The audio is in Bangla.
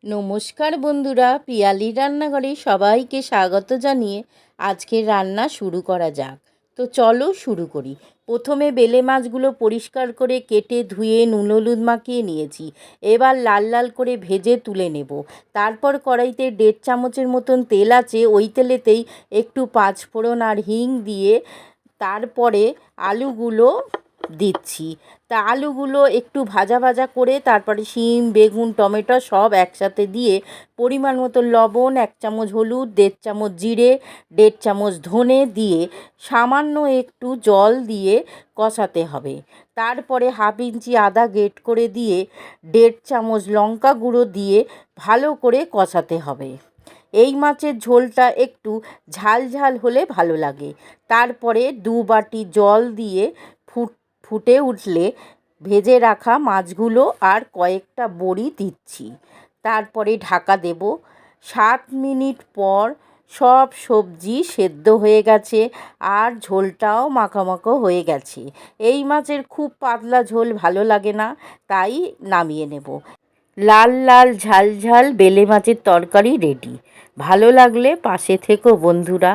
নমস্কার বন্ধুরা, পিয়ালির রান্নাঘরে সবাইকে স্বাগত জানিয়ে আজকের রান্না শুরু করা যাক। তো চলো শুরু করি। প্রথমে বেলে মাছগুলো পরিষ্কার করে কেটে ধুয়ে নুন হলুদ মাখিয়ে নিয়েছি। এবার লাল লাল করে ভেজে তুলে নেব। তারপর কড়াইতে 1.5 চামচের মতন তেল আছে, ওই তেলেতেই একটু পাঁচফোড়ন আর হিং দিয়ে তারপরে আলুগুলো দিচ্ছি। তা আলুগুলো একটু ভাজা ভাজা করে তারপরে শিম, বেগুন, টমেটো সব একসাথে দিয়ে পরিমাণ মতো লবণ, 1 চামচ হলুদ, 1.5 চামচ জিরে, 1.5 চামচ ধনে দিয়ে সামান্য একটু জল দিয়ে কষাতে হবে। তারপরে 1/2 ইঞ্চি আদা গ্রেট করে দিয়ে 1.5 চামচ লঙ্কা গুঁড়ো দিয়ে ভালো করে কষাতে হবে। এই মাছের ঝোলটা একটু ঝাল ঝাল হলে ভালো লাগে। তারপরে 2 বাটি জল দিয়ে ফুটে উঠলে ভেজে রাখা মাছগুলো আর কয়েকটা বড়ি দিচ্ছি। তারপরে ঢাকা দেব। 7 মিনিট পর সব সবজি সেদ্ধ হয়ে গেছে আর ঝোলটাও মাখামাখো হয়ে গেছে। এই মাছের খুব পাতলা ঝোল ভালো লাগে না, তাই নামিয়ে নেব। লাল লাল ঝাল ঝাল বেলে মাছের তরকারি রেডি। ভালো লাগলে পাশে থেকো বন্ধুরা।